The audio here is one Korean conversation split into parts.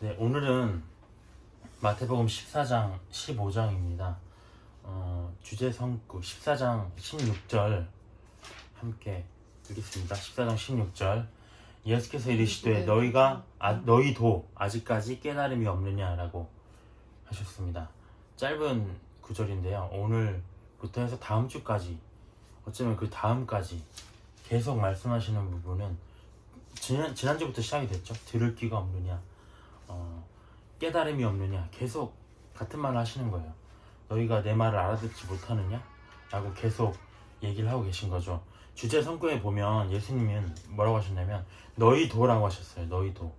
네, 오늘은 마태복음 14장, 15장입니다. 주제 성구 14장 16절 함께 읽겠습니다. 14장 16절 예수께서 이르시되 너희도 아직까지 깨달음이 없느냐라고 하셨습니다. 짧은 구절인데요. 오늘부터 해서 다음 주까지, 어쩌면 그 다음까지 계속 말씀하시는 부분은 지난주부터 시작이 됐죠. 들을 귀가 없느냐, 깨달음이 없느냐, 계속 같은 말을 하시는 거예요. 너희가 내 말을 알아듣지 못하느냐? 라고 계속 얘기를 하고 계신 거죠. 주제 성구에 보면 예수님은 뭐라고 하셨냐면 너희도라고 하셨어요. 너희도.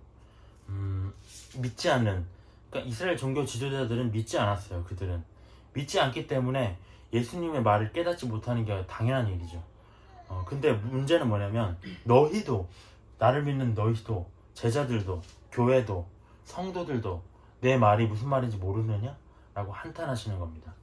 믿지 않는, 그러니까 이스라엘 종교 지도자들은 믿지 않았어요. 그들은 믿지 않기 때문에 예수님의 말을 깨닫지 못하는 게 당연한 일이죠. 근데 문제는 뭐냐면 너희도, 나를 믿는 너희도, 제자들도, 교회도, 성도들도 내 말이 무슨 말인지 모르느냐? 라고 한탄하시는 겁니다.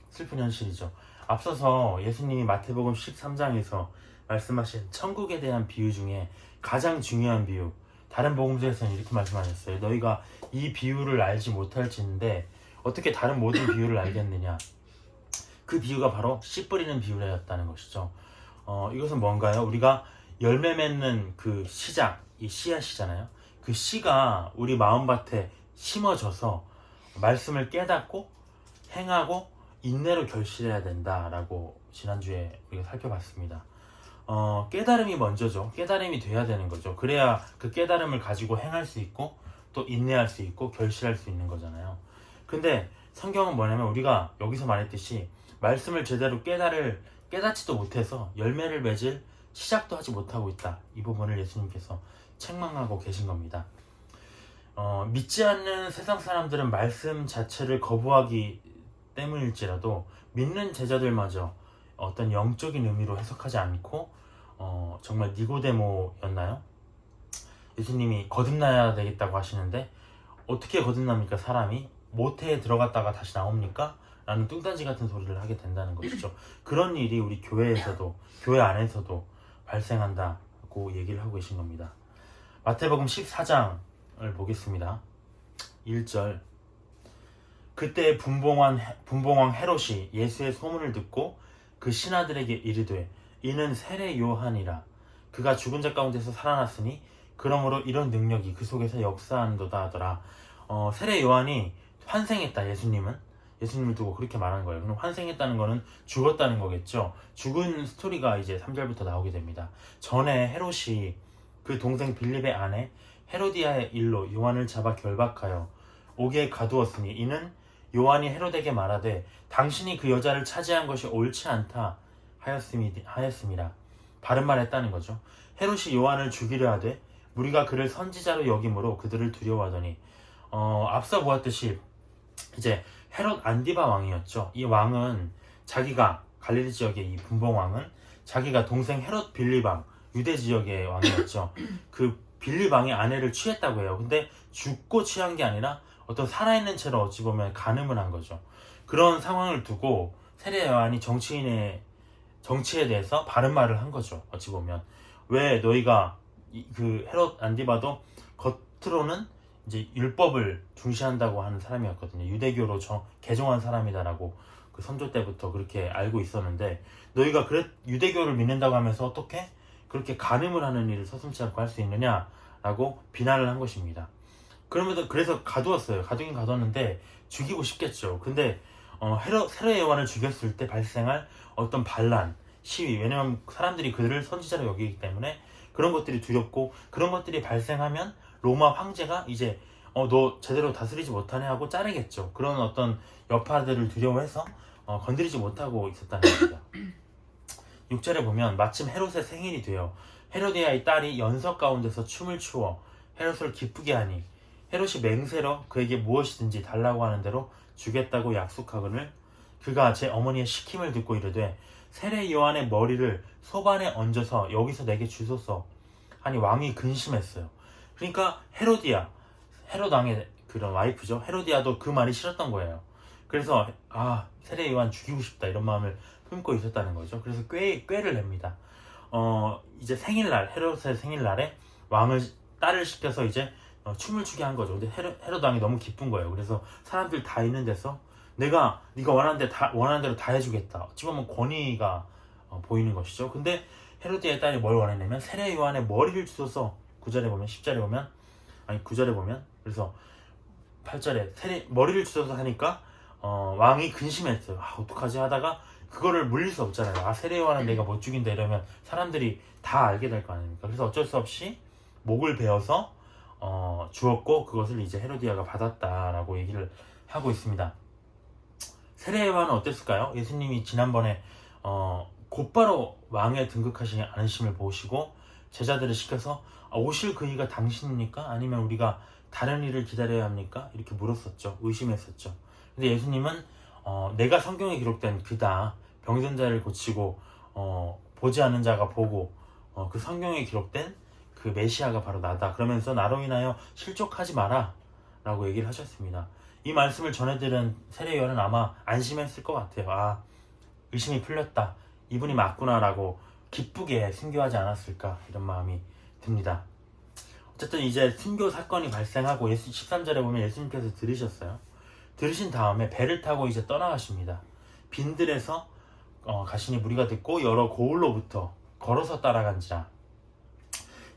슬픈 현실이죠. 앞서서 예수님이 마태복음 13장에서 말씀하신 천국에 대한 비유 중에 가장 중요한 비유, 다른 복음서에서는 이렇게 말씀하셨어요. 너희가 이 비유를 알지 못할지인데 어떻게 다른 모든 비유를 알겠느냐? 그 비유가 바로 씨 뿌리는 비유였다는 것이죠. 이것은 뭔가요? 우리가 열매 맺는 그 시작, 이 씨앗이잖아요. 그 씨가 우리 마음밭에 심어져서 말씀을 깨닫고 행하고 인내로 결실해야 된다라고 지난주에 우리가 살펴봤습니다. 깨달음이 먼저죠. 깨달음이 돼야 되는 거죠. 그래야 그 깨달음을 가지고 행할 수 있고 또 인내할 수 있고 결실할 수 있는 거잖아요. 근데 성경은 뭐냐면 우리가 여기서 말했듯이 말씀을 제대로 깨닫지도 못해서 열매를 맺을 시작도 하지 못하고 있다. 이 부분을 예수님께서 책망하고 계신 겁니다. 믿지 않는 세상 사람들은 말씀 자체를 거부하기 때문일지라도 믿는 제자들마저 어떤 영적인 의미로 해석하지 않고 정말 니고데모였나요? 예수님이 거듭나야 되겠다고 하시는데 어떻게 거듭납니까? 사람이 모태에 들어갔다가 다시 나옵니까? 라는 뚱딴지 같은 소리를 하게 된다는 것이죠. 그런 일이 우리 교회에서도, 교회 안에서도 발생한다고 얘기를 하고 계신 겁니다. 마태복음 14장을 보겠습니다. 1절 그때 분봉왕 헤롯이 예수의 소문을 듣고 그 신하들에게 이르되 이는 세례 요한이라 그가 죽은 자 가운데서 살아났으니 그러므로 이런 능력이 그 속에서 역사한도다 하더라. 세례 요한이 환생했다. 예수님을 두고 그렇게 말한 거예요. 그럼 환생했다는 거는 죽었다는 거겠죠. 죽은 스토리가 이제 3절부터 나오게 됩니다. 전에 헤롯이 그 동생 빌립의 아내 헤로디아의 일로 요한을 잡아 결박하여 옥에 가두었으니 이는 요한이 헤롯에게 말하되 당신이 그 여자를 차지한 것이 옳지 않다 하였음이라. 바른 말 했다는 거죠. 헤롯이 요한을 죽이려 하되 무리가 그를 선지자로 여김으로 그들을 두려워하더니 앞서 보았듯이 이제 헤롯 안디바 왕이었죠. 이 왕은 자기가 갈릴리 지역의 이 분봉 왕은 자기가 동생 헤롯 빌립 왕 유대 지역의 왕이었죠. 그 빌립 왕의 아내를 취했다고 해요. 근데 죽고 취한 게 아니라 어떤 살아있는 채로 어찌 보면 간음을 한 거죠. 그런 상황을 두고 세례 요한이 정치에 대해서 바른 말을 한 거죠. 어찌 보면 왜 너희가 그 헤롯 안디바도 겉으로는 이제 율법을 중시한다고 하는 사람이었거든요. 유대교로 개종한 사람이다라고 그 선조 때부터 그렇게 알고 있었는데 너희가 유대교를 믿는다고 하면서 어떻게 그렇게 간음을 하는 일을 서슴지 않고 할 수 있느냐라고 비난을 한 것입니다. 그래서 가두었어요. 가두긴 가두었는데 죽이고 싶겠죠. 근데 세례 요한을 죽였을 때 발생할 어떤 반란, 시위, 왜냐하면 사람들이 그들을 선지자로 여기기 때문에 그런 것들이 두렵고 그런 것들이 발생하면 로마 황제가 이제 너 제대로 다스리지 못하네 하고 자르겠죠. 그런 어떤 여파들을 두려워해서 건드리지 못하고 있었다는 겁니다. 6절에 보면 마침 헤롯의 생일이 되어 헤로디아의 딸이 연석 가운데서 춤을 추어 헤롯을 기쁘게 하니 헤롯이 맹세로 그에게 무엇이든지 달라고 하는 대로 주겠다고 약속하거늘 그가 제 어머니의 시킴을 듣고 이르되 세례 요한의 머리를 소반에 얹어서 여기서 내게 주소서 하니 왕이 근심했어요. 그러니까 헤롯 왕의 그런 와이프죠. 헤로디아도 그 말이 싫었던 거예요. 그래서 세례 요한 죽이고 싶다 이런 마음을 품고 있었다는 거죠. 그래서 꾀를 냅니다. 이제 헤롯의 생일날에 딸을 시켜서 이제 춤을 추게 한 거죠. 근데 헤롯 왕이 너무 기쁜 거예요. 그래서 사람들 다 있는 데서 네가 원하는 대로 다 해주겠다. 어찌 보면 권위가 보이는 것이죠. 근데 헤로디의 딸이 뭘 원했냐면 세례 요한의 머리를 주소서 9절에 보면 10절에 보면 아니 9절에 보면 그래서 8절에 머리를 주소서 하니까 왕이 근심했어요. 어떡하지 하다가 그거를 물릴 수 없잖아요. 세례 요한은 내가 못 죽인다 이러면 사람들이 다 알게 될 거 아닙니까? 그래서 어쩔 수 없이 목을 베어서 주었고 그것을 이제 헤로디아가 받았다라고 얘기를 하고 있습니다. 세례 요한은 어땠을까요? 예수님이 지난번에 곧바로 왕에 등극하시지 않으심을 보시고 제자들을 시켜서 오실 그이가 당신입니까? 아니면 우리가 다른 일을 기다려야 합니까? 이렇게 물었었죠. 의심했었죠. 근데 예수님은 내가 성경에 기록된 그다. 병든 자를 고치고 보지 않는 자가 보고 그 성경에 기록된 그 메시아가 바로 나다. 그러면서 나로 인하여 실족하지 마라 라고 얘기를 하셨습니다. 이 말씀을 전해들은 세례 요한은 아마 안심했을 것 같아요. 의심이 풀렸다. 이분이 맞구나 라고 기쁘게 순교하지 않았을까 이런 마음이 듭니다. 어쨌든 이제 순교 사건이 발생하고 13절에 보면 예수님께서 들으셨어요. 들으신 다음에 배를 타고 이제 떠나가십니다. 빈들에서 가시니 무리가 듣고 여러 고을로부터 걸어서 따라간지라.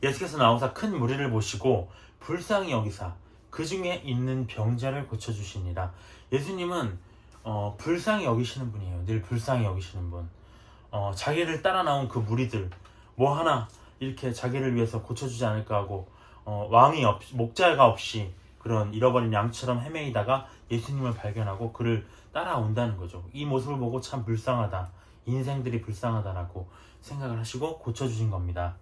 예수께서 나오사 큰 무리를 보시고 불쌍히 여기사 그 중에 있는 병자를 고쳐주시니라. 예수님은 불쌍히 여기시는 분이에요. 늘 불쌍히 여기시는 분. 자기를 따라 나온 그 무리들 뭐 하나 이렇게 자기를 위해서 고쳐주지 않을까 하고 목자가 없이 그런 잃어버린 양처럼 헤매이다가 예수님을 발견하고 그를 따라온다는 거죠. 이 모습을 보고 참 불쌍하다. 인생들이 불쌍하다라고 생각을 하시고 고쳐주신 겁니다.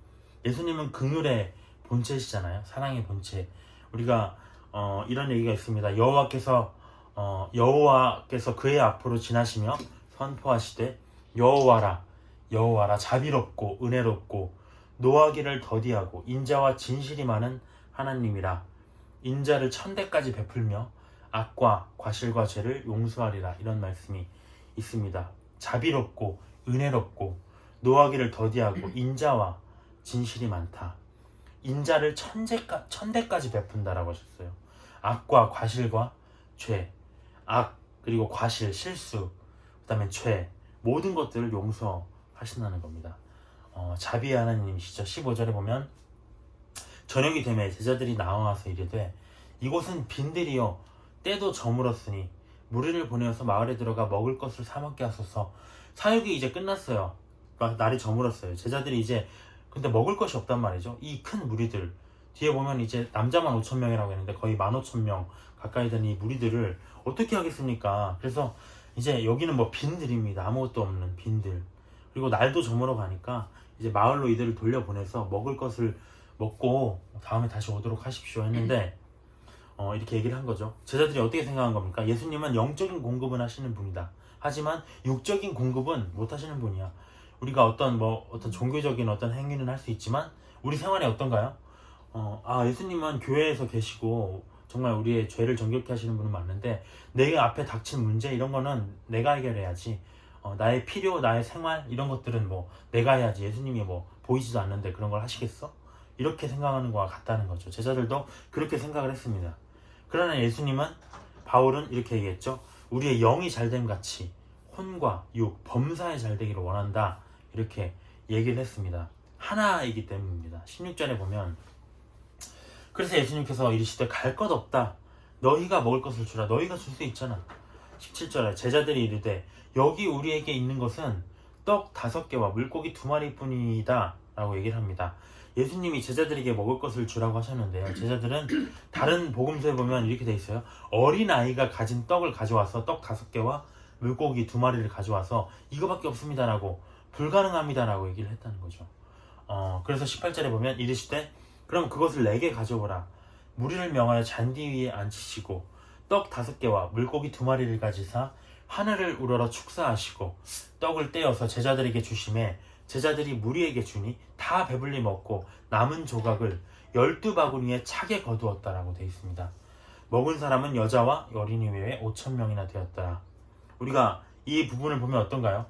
예수님은 긍휼의 본체시잖아요. 사랑의 본체. 우리가 이런 얘기가 있습니다. 여호와께서 그의 앞으로 지나시며 선포하시되 여호와라 자비롭고 은혜롭고 노하기를 더디하고 인자와 진실이 많은 하나님이라. 인자를 1000대까지 베풀며 악과 과실과 죄를 용서하리라. 이런 말씀이 있습니다. 자비롭고 은혜롭고 노하기를 더디하고 인자와 진실이 많다. 인자를 1000대까지 베푼다라고 하셨어요. 악과 과실과 죄, 악 그리고 과실, 실수, 그 다음에 죄 모든 것들을 용서하신다는 겁니다. 자비의 하나님이시죠. 15절에 보면 저녁이 되매 제자들이 나와서 이르되 이곳은 빈들이요 때도 저물었으니 무리를 보내어서 마을에 들어가 먹을 것을 사 먹게 하소서. 사역이 이제 끝났어요. 날이 저물었어요. 제자들이 이제 근데 먹을 것이 없단 말이죠. 이 큰 무리들 뒤에 보면 이제 남자만 5,000명이라고 했는데 거의 15,000명 가까이 되는 이 무리들을 어떻게 하겠습니까? 그래서 이제 여기는 뭐 빈들입니다. 아무것도 없는 빈들. 그리고 날도 저물어 가니까 이제 마을로 이들을 돌려보내서 먹을 것을 먹고 다음에 다시 오도록 하십시오 했는데 이렇게 얘기를 한 거죠. 제자들이 어떻게 생각한 겁니까? 예수님은 영적인 공급은 하시는 분이다. 하지만 육적인 공급은 못 하시는 분이야. 우리가 어떤 종교적인 어떤 행위는 할 수 있지만 우리 생활에 어떤가요? 예수님은 교회에서 계시고 정말 우리의 죄를 정결케 하시는 분은 맞는데 내 앞에 닥친 문제 이런 거는 내가 해결해야지. 나의 필요, 나의 생활 이런 것들은 뭐 내가 해야지. 예수님이 뭐 보이지도 않는데 그런 걸 하시겠어? 이렇게 생각하는 거와 같다는 거죠. 제자들도 그렇게 생각을 했습니다. 그러나 바울은 이렇게 얘기했죠. 우리의 영이 잘됨 같이 혼과 육, 범사에 잘되기를 원한다. 이렇게 얘기를 했습니다. 하나이기 때문입니다. 16절에 보면 그래서 예수님께서 이르시되 갈 것 없다. 너희가 먹을 것을 주라. 너희가 줄 수 있잖아. 17절에 제자들이 이르되 여기 우리에게 있는 것은 떡 5개와 물고기 2마리뿐이다 라고 얘기를 합니다. 예수님이 제자들에게 먹을 것을 주라고 하셨는데요. 제자들은 다른 복음서에 보면 이렇게 돼 있어요. 어린아이가 가진 떡을 가져와서 떡 5개와 물고기 2마리를 가져와서 이거밖에 없습니다 라고 불가능합니다 라고 얘기를 했다는 거죠. 그래서 18절에 보면 이르시되 그럼 그것을 내게 가져오라. 무리를 명하여 잔디 위에 앉히시고 떡 5개와 물고기 2마리를 가지사 하늘을 우러러 축사하시고 떡을 떼어서 제자들에게 주시매 제자들이 무리에게 주니 다 배불리 먹고 남은 조각을 12바구니에 차게 거두었다라고 되어 있습니다. 먹은 사람은 여자와 어린이 외에 5,000명이나 되었더라. 우리가 이 부분을 보면 어떤가요?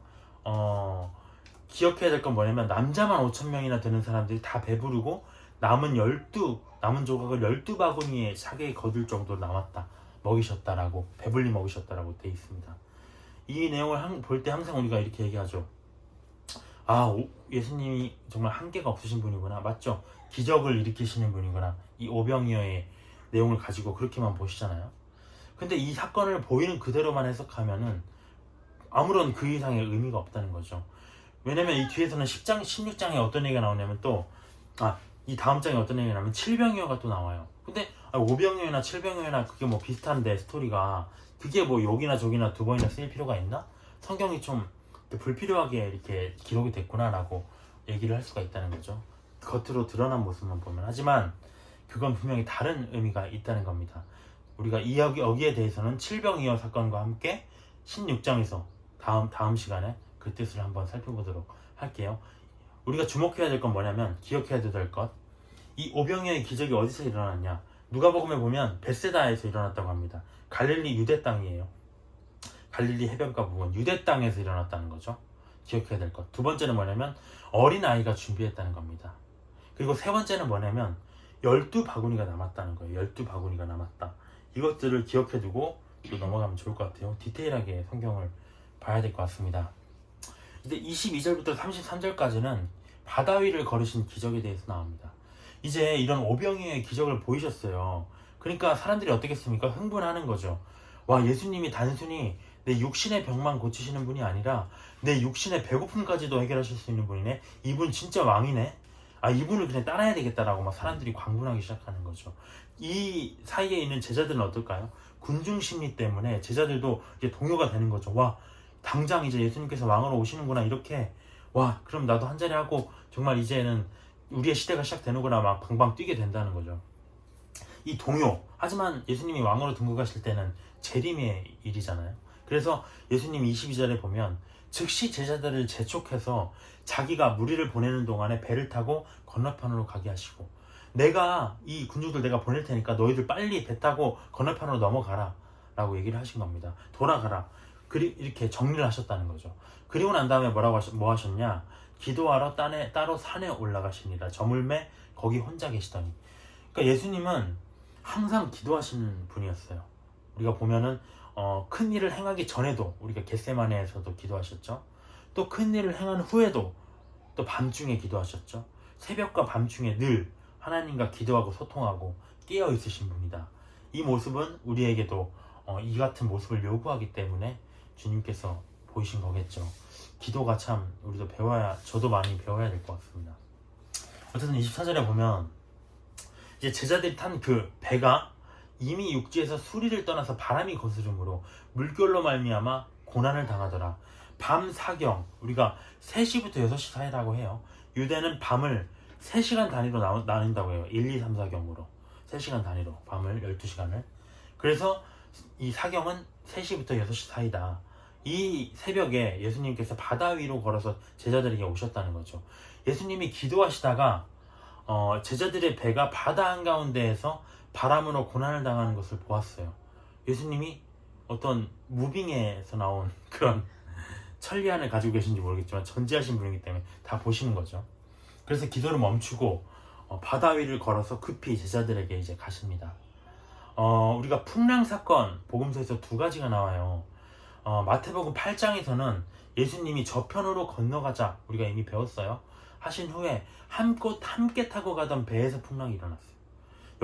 기억해야 될 건 뭐냐면 남자만 5,000명이나 되는 사람들이 다 배부르고 남은 조각을 12바구니에 차게 거둘 정도로 남았다. 먹이셨다라고, 배불리 먹이셨다라고 돼 있습니다. 이 내용을 볼 때 항상 우리가 이렇게 얘기하죠. 예수님이 정말 한계가 없으신 분이구나. 맞죠? 기적을 일으키시는 분이구나. 이 오병이어의 내용을 가지고 그렇게만 보시잖아요. 근데 이 사건을 보이는 그대로만 해석하면은 아무런 그 이상의 의미가 없다는 거죠. 왜냐면 이 뒤에서는 10장, 16장에 어떤 얘기가 나오냐면 이 다음 장에 어떤 얘기가 나오면 칠병이어가 또 나와요. 근데 오병이어나 칠병이어나 그게 뭐 비슷한데 스토리가 그게 뭐 여기나 저기나 두 번이나 쓰일 필요가 있나? 성경이 좀 불필요하게 이렇게 기록이 됐구나라고 얘기를 할 수가 있다는 거죠. 겉으로 드러난 모습만 보면. 하지만 그건 분명히 다른 의미가 있다는 겁니다. 우리가 여기에 대해서는 칠병이어 사건과 함께 16장에서 다음 시간에 그 뜻을 한번 살펴보도록 할게요. 우리가 주목해야 될 건 뭐냐면, 기억해야 될 것, 이 오병이어의 기적이 어디서 일어났냐? 누가복음에 보면 벳세다에서 일어났다고 합니다. 갈릴리 유대 땅이에요. 갈릴리 해변가 부분 유대 땅에서 일어났다는 거죠. 기억해야 될 것. 두 번째는 뭐냐면 어린아이가 준비했다는 겁니다. 그리고 세 번째는 뭐냐면 12바구니가 남았다는 거예요. 12바구니가 남았다. 이것들을 기억해두고 또 넘어가면 좋을 것 같아요. 디테일하게 성경을 봐야 될 것 같습니다. 이제 22절부터 33절까지는 바다 위를 걸으신 기적에 대해서 나옵니다. 이제 이런 오병이어의 기적을 보이셨어요. 그러니까 사람들이 어떻겠습니까? 흥분하는 거죠. 와, 예수님이 단순히 내 육신의 병만 고치시는 분이 아니라 내 육신의 배고픔까지도 해결하실 수 있는 분이네. 이분 진짜 왕이네. 이분을 그냥 따라야 되겠다라고 막 사람들이 광분하기 시작하는 거죠. 이 사이에 있는 제자들은 어떨까요? 군중 심리 때문에 제자들도 이제 동요가 되는 거죠. 와, 당장 이제 예수님께서 왕으로 오시는구나. 이렇게, 와, 그럼 나도 한 자리 하고 정말 이제는 우리의 시대가 시작되는구나. 막 방방 뛰게 된다는 거죠. 이 동요. 하지만 예수님이 왕으로 등극하실 때는 재림의 일이잖아요. 그래서 예수님이 22절에 보면 즉시 제자들을 재촉해서 자기가 무리를 보내는 동안에 배를 타고 건너편으로 가게 하시고, 내가 이 군중들 내가 보낼 테니까 너희들 빨리 배 타고 건너편으로 넘어가라 라고 얘기를 하신 겁니다. 돌아가라. 이렇게 정리를 하셨다는 거죠. 그리고 난 다음에 뭐 하셨냐? 기도하러 따로 산에 올라가시니라. 저물매 거기 혼자 계시더니. 그러니까 예수님은 항상 기도하시는 분이었어요. 우리가 보면은 큰 일을 행하기 전에도 우리가 겟세마네에서도 기도하셨죠. 또 큰 일을 행한 후에도 또 밤중에 기도하셨죠. 새벽과 밤중에 늘 하나님과 기도하고 소통하고 깨어 있으신 분이다. 이 모습은 우리에게도 이 같은 모습을 요구하기 때문에 주님께서 보이신 거겠죠. 기도가 참 우리도 저도 많이 배워야 될 것 같습니다. 어쨌든 24절에 보면 이제 제자들이 탄 그 배가 이미 육지에서 수리를 떠나서 바람이 거스름으로 물결로 말미암아 고난을 당하더라. 밤 사경, 우리가 3시부터 6시 사이라고 해요. 유대는 밤을 3시간 단위로 나눈다고 해요. 1, 2, 3, 4경으로 3시간 단위로 밤을 12시간을. 그래서 이 사경은 3시부터 6시 사이다. 이 새벽에 예수님께서 바다 위로 걸어서 제자들에게 오셨다는 거죠. 예수님이 기도하시다가 제자들의 배가 바다 한가운데에서 바람으로 고난을 당하는 것을 보았어요. 예수님이 어떤 무빙에서 나온 그런 천리안을 가지고 계신지 모르겠지만 전지하신 분이기 때문에 다 보시는 거죠. 그래서 기도를 멈추고 바다 위를 걸어서 급히 제자들에게 이제 가십니다. 우리가 풍랑 사건 복음서에서 2가지가 나와요. 마태복음 8장에서는 예수님이 저편으로 건너가자, 우리가 이미 배웠어요, 하신 후에 함께 타고 가던 배에서 풍랑이 일어났어요.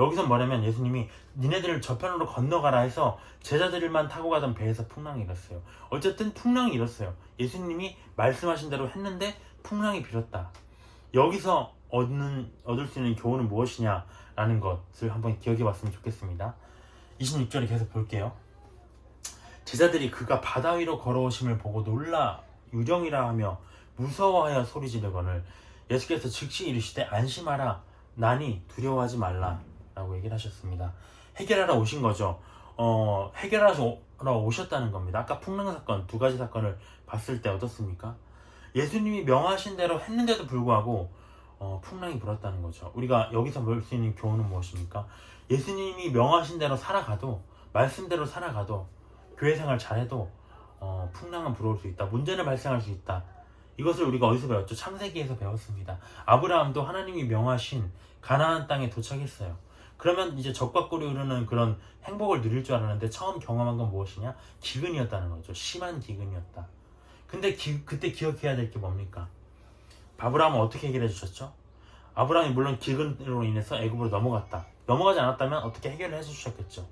여기서 뭐냐면 예수님이 니네들을 저편으로 건너가라 해서 제자들만 타고 가던 배에서 풍랑이 일었어요. 어쨌든 풍랑이 일었어요. 예수님이 말씀하신 대로 했는데 풍랑이 빌었다. 여기서 얻을 수 있는 교훈은 무엇이냐라는 것을 한번 기억해 봤으면 좋겠습니다. 26절에 계속 볼게요. 제자들이 그가 바다 위로 걸어오심을 보고 놀라 유령이라 하며 무서워하여 소리 지르거늘 예수께서 즉시 이르시되 안심하라, 나니 두려워하지 말라 라고 얘기를 하셨습니다. 해결하러 오신 거죠. 해결하러 오셨다는 겁니다. 아까 풍랑 사건 2가지 사건을 봤을 때 어떻습니까? 예수님이 명하신 대로 했는데도 불구하고 풍랑이 불었다는 거죠. 우리가 여기서 볼 수 있는 교훈은 무엇입니까? 예수님이 명하신 대로 살아가도, 말씀대로 살아가도, 교회 생활 잘해도 풍랑은 불어올 수 있다. 문제는 발생할 수 있다. 이것을 우리가 어디서 배웠죠? 창세기에서 배웠습니다. 아브라함도 하나님이 명하신 가나안 땅에 도착했어요. 그러면 이제 적과 꿀이 흐르는 그런 행복을 누릴 줄 알았는데 처음 경험한 건 무엇이냐? 기근이었다는 거죠. 심한 기근이었다. 근데 그때 기억해야 될 게 뭡니까? 아브라함은 어떻게 해결해 주셨죠? 아브라함이 물론 기근으로 인해서 애굽으로 넘어갔다. 넘어가지 않았다면 어떻게 해결을 해 주셨겠죠.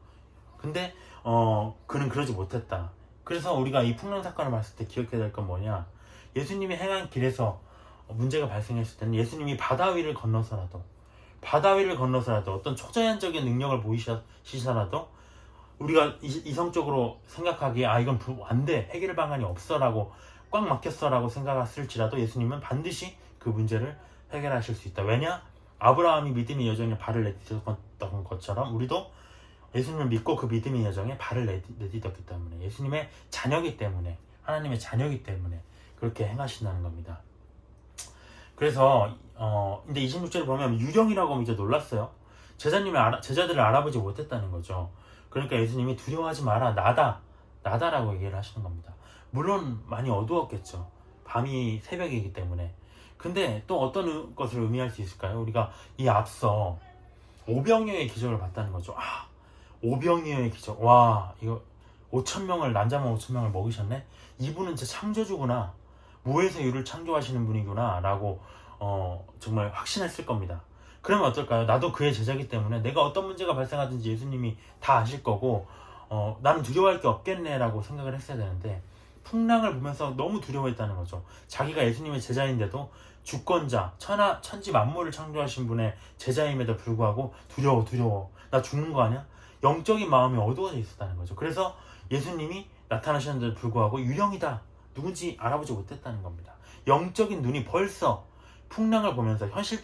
근데 그는 그러지 못했다. 그래서 우리가 이 풍랑 사건을 봤을 때 기억해야 될 건 뭐냐? 예수님이 행한 길에서 문제가 발생했을 때는 예수님이 바다 위를 건너서라도 어떤 초자연적인 능력을 보이시더라도 우리가 이성적으로 생각하기에 이건 안 돼, 해결 방안이 없어라고 꽉 막혔어라고 생각했을지라도 예수님은 반드시 그 문제를 해결하실 수 있다. 왜냐? 아브라함이 믿음의 여정에 발을 내딛었던 것처럼 우리도 예수님을 믿고 그 믿음의 여정에 발을 내딛었기 때문에, 예수님의 자녀이기 때문에, 하나님의 자녀이기 때문에 그렇게 행하신다는 겁니다. 그래서 근데 26절을 보면 유령이라고 하면 이제 놀랐어요. 제자들을 알아보지 못했다는 거죠. 그러니까 예수님이 두려워하지 마라, 나다라고 얘기를 하시는 겁니다. 물론 많이 어두웠겠죠. 밤이 새벽이기 때문에. 근데 또 어떤 것을 의미할 수 있을까요? 우리가 이 앞서 오병이어의 기적을 봤다는 거죠. 오병이어의 기적. 와, 이거 5,000명을, 난자만 5,000명을 먹이셨네? 이분은 진짜 창조주구나. 무에서 유를 창조하시는 분이구나 라고 정말 확신했을 겁니다. 그러면 어떨까요? 나도 그의 제자이기 때문에 내가 어떤 문제가 발생하든지 예수님이 다 아실 거고 나는 두려워할 게 없겠네 라고 생각을 했어야 되는데, 풍랑을 보면서 너무 두려워했다는 거죠. 자기가 예수님의 제자인데도 주권자, 천지 만물을 창조하신 분의 제자임에도 불구하고 두려워. 나 죽는 거 아니야? 영적인 마음이 어두워져 있었다는 거죠. 그래서 예수님이 나타나셨는데도 불구하고 유령이다, 누군지 알아보지 못했다는 겁니다. 영적인 눈이 벌써 풍랑을 보면서 현실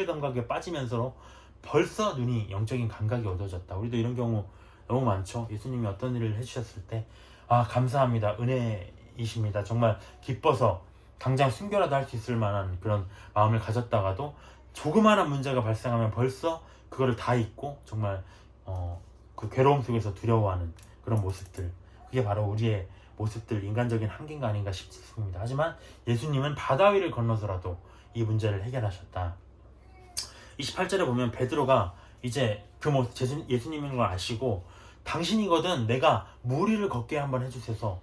감각에 빠지면서 벌써 눈이, 영적인 감각이 어두워졌다. 우리도 이런 경우 너무 많죠. 예수님이 어떤 일을 해주셨을 때 감사합니다, 은혜이십니다, 정말 기뻐서 당장 순교라도 할 수 있을 만한 그런 마음을 가졌다가도 조그마한 문제가 발생하면 벌써 그거를 다 잊고 정말 그 괴로움 속에서 두려워하는 그런 모습들, 그게 바로 우리의 모습들, 인간적인 한계가 아닌가 싶습니다. 하지만 예수님은 바다 위를 건너서라도 이 문제를 해결하셨다. 28절에 보면 베드로가 이제 예수님인 걸 아시고, 당신이거든 내가 물 위를 걷게 한번 해주셔서,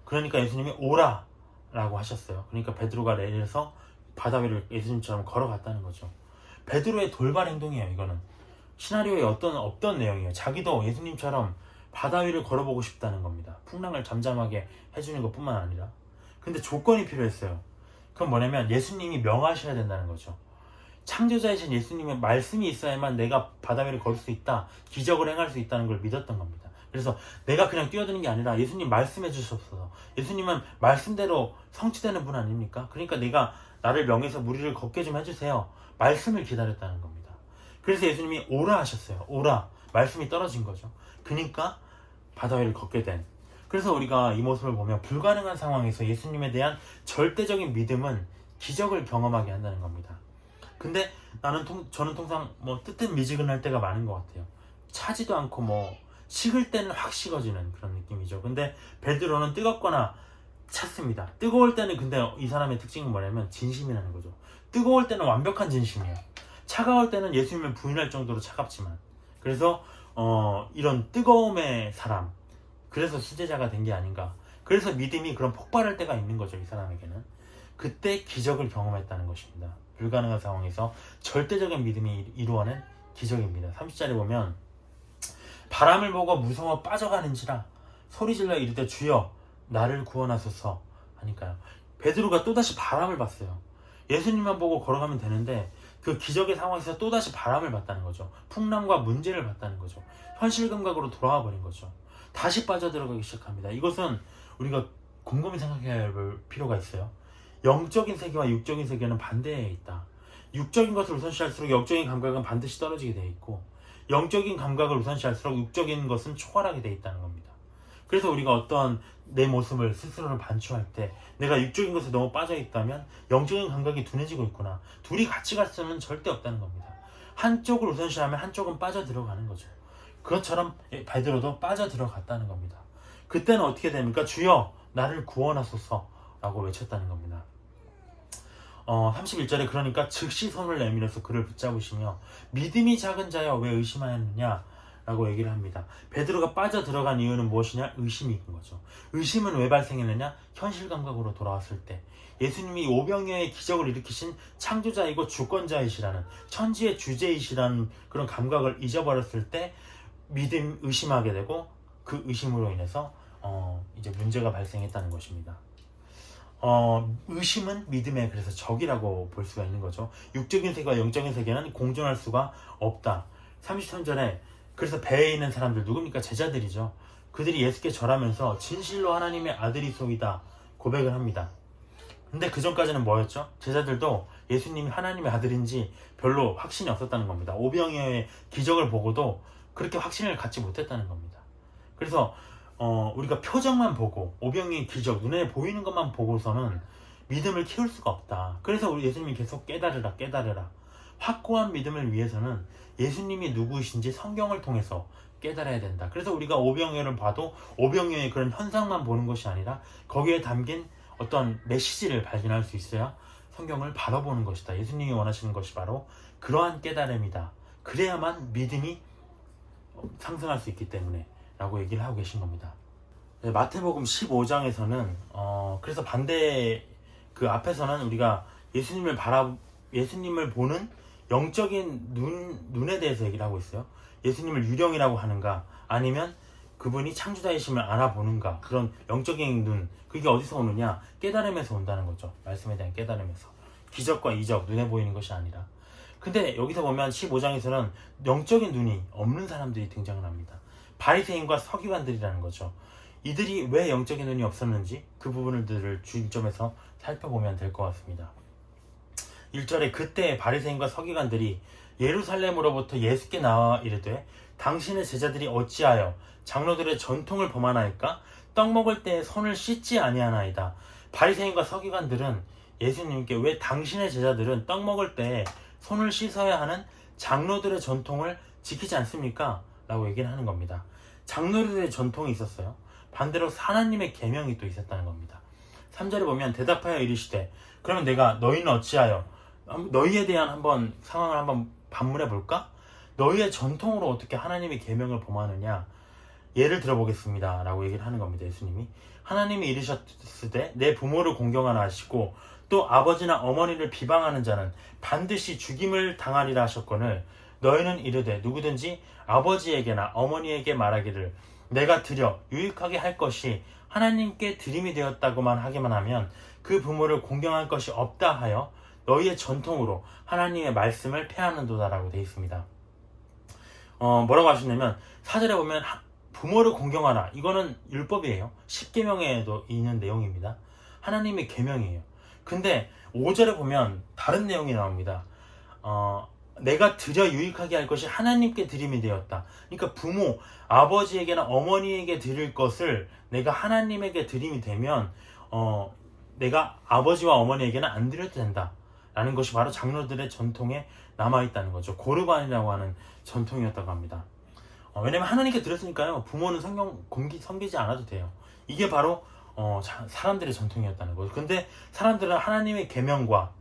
그러니까 예수님이 오라 라고 하셨어요. 그러니까 베드로가 내려서 바다 위를 예수님처럼 걸어갔다는 거죠. 베드로의 돌발 행동이에요. 이거는 시나리오에 없던 내용이에요. 자기도 예수님처럼 바다 위를 걸어보고 싶다는 겁니다. 풍랑을 잠잠하게 해주는 것뿐만 아니라. 근데 조건이 필요했어요. 그건 뭐냐면 예수님이 명하셔야 된다는 거죠. 창조자이신 예수님의 말씀이 있어야만 내가 바다 위를 걸을 수 있다, 기적을 행할 수 있다는 걸 믿었던 겁니다. 그래서 내가 그냥 뛰어드는 게 아니라 예수님 말씀해 주셨어서, 예수님은 말씀대로 성취되는 분 아닙니까? 그러니까 나를 명해서 무리를 걷게 좀 해주세요. 말씀을 기다렸다는 겁니다. 그래서 예수님이 오라 하셨어요. 오라. 말씀이 떨어진 거죠. 그러니까 바다 위를 걷게 된. 그래서 우리가 이 모습을 보면 불가능한 상황에서 예수님에 대한 절대적인 믿음은 기적을 경험하게 한다는 겁니다. 근데 저는 통상 뜨뜻미지근할 때가 많은 것 같아요. 차지도 않고 식을 때는 확 식어지는 그런 느낌이죠. 근데 베드로는 뜨겁거나 찼습니다. 뜨거울 때는, 근데 이 사람의 특징은 뭐냐면 진심이라는 거죠. 뜨거울 때는 완벽한 진심이에요. 차가울 때는 예수님을 부인할 정도로 차갑지만, 그래서 이런 뜨거움의 사람, 그래서 수제자가 된 게 아닌가. 그래서 믿음이 그런 폭발할 때가 있는 거죠. 이 사람에게는 그때 기적을 경험했다는 것입니다. 불가능한 상황에서 절대적인 믿음이 이루어낸 기적입니다. 30절에 보면 바람을 보고 무서워 빠져가는지라 소리질러 이르되 주여 나를 구원하소서 하니까요. 베드로가 또다시 바람을 봤어요. 예수님만 보고 걸어가면 되는데 그 기적의 상황에서 또다시 바람을 봤다는 거죠. 풍랑과 문제를 봤다는 거죠. 현실 감각으로 돌아와 버린 거죠. 다시 빠져들어가기 시작합니다. 이것은 우리가 곰곰이 생각해야 할 필요가 있어요. 영적인 세계와 육적인 세계는 반대에 있다. 육적인 것을 우선시할수록 영적인 감각은 반드시 떨어지게 되어 있고, 영적인 감각을 우선시할수록 육적인 것은 초월하게 되어 있다는 겁니다. 그래서 우리가 어떤 내 모습을 스스로를 반추할 때 내가 육적인 것에 너무 빠져있다면 영적인 감각이 둔해지고 있구나, 둘이 같이 갈 수는 절대 없다는 겁니다. 한쪽을 우선시하면 한쪽은 빠져들어가는 거죠. 그것처럼 베드로도 빠져들어갔다는 겁니다. 그때는 어떻게 됩니까? 주여 나를 구원하소서 라고 외쳤다는 겁니다. 31절에 그러니까 즉시 손을 내밀어서 그를 붙잡으시며 믿음이 작은 자여 왜 의심하였느냐 라고 얘기를 합니다. 베드로가 빠져 들어간 이유는 무엇이냐? 의심인 거죠. 의심은 왜 발생했느냐? 현실 감각으로 돌아왔을 때 예수님이 오병이어의 기적을 일으키신 창조자이고 주권자이시라는 천지의 주제이시라는 그런 감각을 잊어버렸을 때 의심하게 되고 그 의심으로 인해서 이제 문제가 발생했다는 것입니다. 의심은 믿음의 그래서 적이라고 볼 수가 있는 거죠. 육적인 세계와 영적인 세계는 공존할 수가 없다. 33절에 그래서 배에 있는 사람들 누굽니까? 제자들이죠. 그들이 예수께 절하면서 진실로 하나님의 아들이소이다 고백을 합니다. 근데 그 전까지는 뭐였죠? 제자들도 예수님이 하나님의 아들인지 별로 확신이 없었다는 겁니다. 오병이어의 기적을 보고도 그렇게 확신을 갖지 못했다는 겁니다. 그래서 우리가 표정만 보고 오병이어의 기적, 눈에 보이는 것만 보고서는 믿음을 키울 수가 없다. 그래서 우리 예수님이 계속 깨달으라 깨달으라. 확고한 믿음을 위해서는 예수님이 누구이신지 성경을 통해서 깨달아야 된다. 그래서 우리가 오병이어를 봐도 오병이어의 그런 현상만 보는 것이 아니라 거기에 담긴 어떤 메시지를 발견할 수 있어야 성경을 바라보는 것이다. 예수님이 원하시는 것이 바로 그러한 깨달음이다. 그래야만 믿음이 상승할 수 있기 때문에 라고 얘기를 하고 계신 겁니다. 네, 마태복음 15장에서는 그래서 반대 그 앞에서는 우리가 예수님을 보는 영적인 눈에 대해서 얘기를 하고 있어요. 예수님을 유령이라고 하는가 아니면 그분이 창조자이심을 알아보는가. 그런 영적인 눈, 그게 어디서 오느냐? 깨달음에서 온다는 거죠. 말씀에 대한 깨달음에서. 기적과 이적, 눈에 보이는 것이 아니라. 근데 여기서 보면 15장에서는 영적인 눈이 없는 사람들이 등장을 합니다. 바리새인과 서기관들이라는 거죠. 이들이 왜 영적인 눈이 없었는지 그 부분들을 중점에서 살펴보면 될 것 같습니다. 1절에 그때 바리새인과 서기관들이 예루살렘으로부터 예수께 나와 이르되 당신의 제자들이 어찌하여 장로들의 전통을 범하나이까? 떡 먹을 때 손을 씻지 아니하나이다. 바리새인과 서기관들은 예수님께 왜 당신의 제자들은 떡 먹을 때 손을 씻어야 하는 장로들의 전통을 지키지 않습니까? 라고 얘기를 하는 겁니다. 장로들의 전통이 있었어요. 반대로 하나님의 계명이 또 있었다는 겁니다. 3절에 보면 대답하여 이르시되 그러면 내가 너희는 어찌하여 너희에 대한 한번 상황을 한번 반문해 볼까? 너희의 전통으로 어떻게 하나님의 계명을 범하느냐? 예를 들어보겠습니다 라고 얘기를 하는 겁니다. 예수님이 하나님이 이르셨으되 내 부모를 공경하라 하시고 또 아버지나 어머니를 비방하는 자는 반드시 죽임을 당하리라 하셨거늘 너희는 이르되 누구든지 아버지에게나 어머니에게 말하기를 내가 드려 유익하게 할 것이 하나님께 드림이 되었다고만 하기만 하면 그 부모를 공경할 것이 없다 하여 너희의 전통으로 하나님의 말씀을 폐하는도다 라고 되어 있습니다. 뭐라고 하시냐면 4절에 보면 부모를 공경하라. 이거는 율법이에요. 10계명에도 있는 내용입니다. 하나님의 계명이에요. 근데 5절에 보면 다른 내용이 나옵니다. 내가 드려 유익하게 할 것이 하나님께 드림이 되었다. 그러니까 부모, 아버지에게나 어머니에게 드릴 것을 내가 하나님에게 드림이 되면 내가 아버지와 어머니에게는 안 드려도 된다. 라는 것이 바로 장로들의 전통에 남아있다는 거죠. 고르반이라고 하는 전통이었다고 합니다. 왜냐면 하나님께 드렸으니까요. 부모는 섬기지 않아도 돼요. 이게 바로 사람들의 전통이었다는 거죠. 근데 사람들은 하나님의 계명과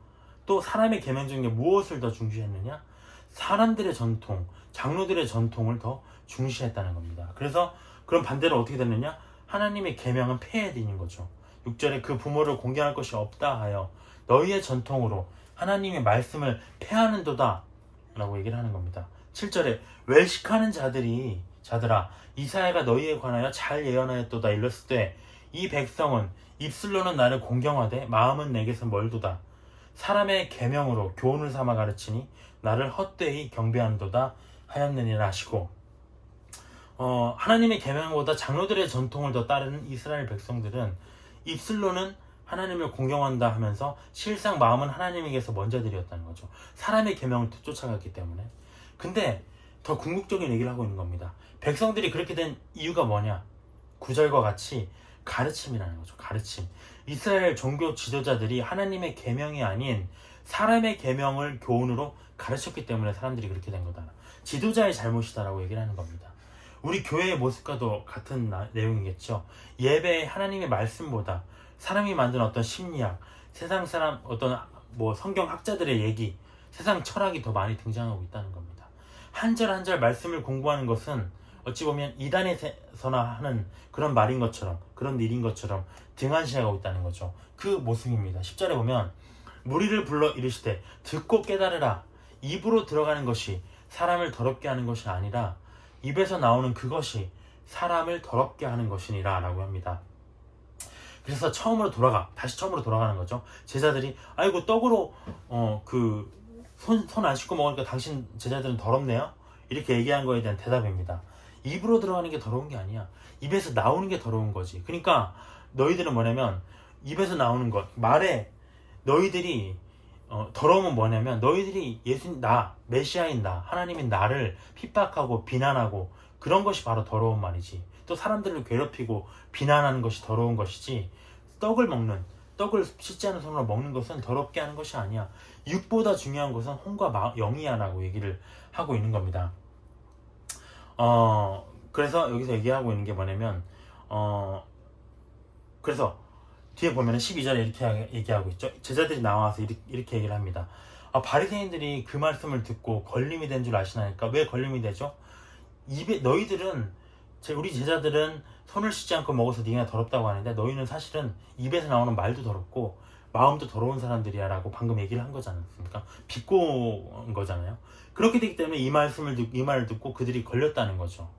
또 사람의 계명 중에 무엇을 더 중시했느냐? 사람들의 전통, 장로들의 전통을 더 중시했다는 겁니다. 그래서 그럼 반대로 어떻게 됐느냐? 하나님의 계명은 폐해되는 거죠. 6절에 그 부모를 공경할 것이 없다 하여 너희의 전통으로 하나님의 말씀을 폐하는도다 라고 얘기를 하는 겁니다. 7절에 외식하는 자들아 이사야가 너희에 관하여 잘 예언하였도다 일렀을 때 이 백성은 입술로는 나를 공경하되 마음은 내게서 멀도다. 사람의 계명으로 교훈을 삼아 가르치니 나를 헛되이 경배하는도다 하였느니라 하시고 하나님의 계명보다 장로들의 전통을 더 따르는 이스라엘 백성들은 입술로는 하나님을 공경한다 하면서 실상 마음은 하나님에게서 먼저들이었다는 거죠. 사람의 계명을 쫓아갔기 때문에. 근데 더 궁극적인 얘기를 하고 있는 겁니다. 백성들이 그렇게 된 이유가 뭐냐? 9절과 같이 가르침이라는 거죠. 가르침. 이스라엘 종교 지도자들이 하나님의 계명이 아닌 사람의 계명을 교훈으로 가르쳤기 때문에 사람들이 그렇게 된 거다. 지도자의 잘못이다라고 얘기를 하는 겁니다. 우리 교회의 모습과도 같은 내용이겠죠. 예배에 하나님의 말씀보다 사람이 만든 어떤 심리학, 세상 사람 어떤 뭐 성경학자들의 얘기, 세상 철학이 더 많이 등장하고 있다는 겁니다. 한 절 한 절 말씀을 공부하는 것은 어찌 보면 이단에서나 하는 그런 말인 것처럼, 그런 일인 것처럼 등한시하고 있다는 거죠. 그 모습입니다. 10절에 보면 무리를 불러 이르시되 듣고 깨달으라. 입으로 들어가는 것이 사람을 더럽게 하는 것이 아니라 입에서 나오는 그것이 사람을 더럽게 하는 것이니라 라고 합니다. 그래서 다시 처음으로 돌아가는 거죠. 제자들이 아이고 떡으로 손 안 씻고 먹으니까 당신 제자들은 더럽네요? 이렇게 얘기한 거에 대한 대답입니다. 입으로 들어가는 게 더러운 게 아니야. 입에서 나오는 게 더러운 거지. 그러니까 너희들은 뭐냐면 입에서 나오는 것, 말에 너희들이 더러움은 뭐냐면 너희들이 메시아인 나, 하나님인 나를 핍박하고 비난하고 그런 것이 바로 더러운 말이지. 또 사람들을 괴롭히고 비난하는 것이 더러운 것이지, 떡을 씻지 않은 손으로 먹는 것은 더럽게 하는 것이 아니야. 육보다 중요한 것은 혼과 영이야 라고 얘기를 하고 있는 겁니다. 그래서 여기서 얘기하고 있는 게 뭐냐면 그래서 뒤에 보면 12절에 이렇게 얘기하고 있죠. 제자들이 나와서 이렇게 얘기를 합니다. 바리새인들이 그 말씀을 듣고 걸림이 된 줄 아시나니까. 왜 걸림이 되죠? 우리 제자들은 손을 씻지 않고 먹어서 네가 더럽다고 하는데 너희는 사실은 입에서 나오는 말도 더럽고 마음도 더러운 사람들이야 라고 방금 얘기를 한 거지 않습니까? 비꼬은 거잖아요. 그렇게 되기 때문에 이 말을 듣고 그들이 걸렸다는 거죠.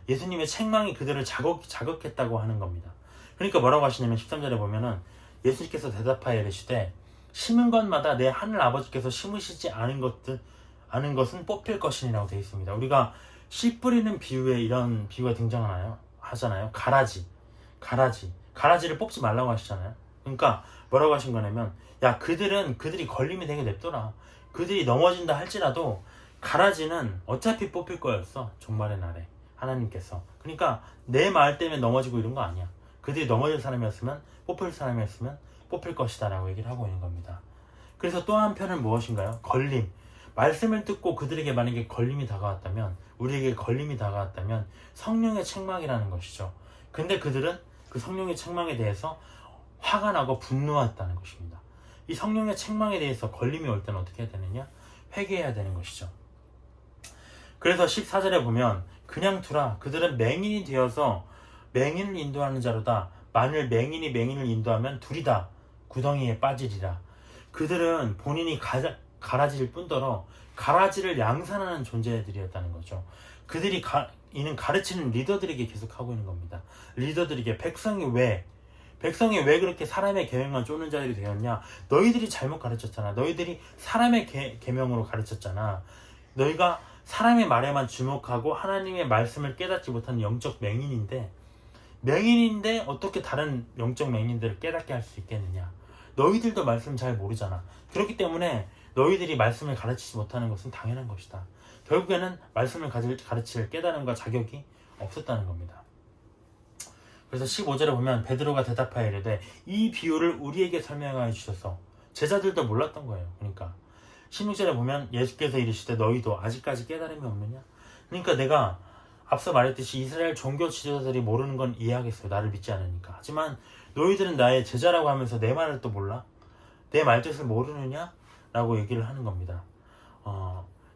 예수님의 책망이 그들을 자극했다고 하는 겁니다. 그러니까 뭐라고 하시냐면 13절에 보면은 예수님께서 대답하여 이르시되 심은 것마다 내 하늘 아버지께서 심으시지 않은 것은 뽑힐 것이니라고 되어 있습니다. 우리가 씨 뿌리는 비유에 이런 비유가 하잖아요. 가라지를 뽑지 말라고 하시잖아요. 그러니까 뭐라고 하신 거냐면 그들이 걸림이 되게 냅둬라. 그들이 넘어진다 할지라도 가라지는 어차피 뽑힐 거였어. 종말의 날에 하나님께서. 그러니까 내 말 때문에 넘어지고 이런 거 아니야. 그들이 넘어질 사람이었으면, 뽑힐 사람이었으면 뽑힐 것이다 라고 얘기를 하고 있는 겁니다. 그래서 또 한편은 무엇인가요? 걸림. 말씀을 듣고 그들에게 만약에 우리에게 걸림이 다가왔다면 성령의 책망이라는 것이죠. 근데 그들은 그 성령의 책망에 대해서 화가 나고 분노했다는 것입니다. 이 성령의 책망에 대해서 걸림이 올 때는 어떻게 해야 되느냐? 회개해야 되는 것이죠. 그래서 14절에 보면 그냥 두라. 그들은 맹인이 되어서 맹인을 인도하는 자로다. 만일 맹인이 맹인을 인도하면 둘이 다 구덩이에 빠지리라. 그들은 본인이 가라지일 뿐더러 가라지를 양산하는 존재들이었다는 거죠. 이는 가르치는 리더들에게 계속 하고 있는 겁니다. 리더들에게 백성이 왜 그렇게 사람의 계명만 쫓는 자들이 되었냐? 너희들이 잘못 가르쳤잖아. 너희들이 사람의 계명으로 가르쳤잖아. 너희가 사람의 말에만 주목하고 하나님의 말씀을 깨닫지 못하는 영적 맹인인데 어떻게 다른 영적 맹인들을 깨닫게 할 수 있겠느냐? 너희들도 말씀 잘 모르잖아. 그렇기 때문에 너희들이 말씀을 가르치지 못하는 것은 당연한 것이다. 결국에는 말씀을 가르칠 깨달음과 자격이 없었다는 겁니다. 그래서 15절에 보면 베드로가 대답하여 이르되 이 비유를 우리에게 설명하여 주셔서. 제자들도 몰랐던 거예요. 그러니까 16절에 보면 예수께서 이르시되 너희도 아직까지 깨달음이 없느냐? 그러니까 내가 앞서 말했듯이 이스라엘 종교 지도자들이 모르는 건 이해하겠어요. 나를 믿지 않으니까. 하지만 너희들은 나의 제자라고 하면서 내 말을 또 몰라? 내 말뜻을 모르느냐? 라고 얘기를 하는 겁니다.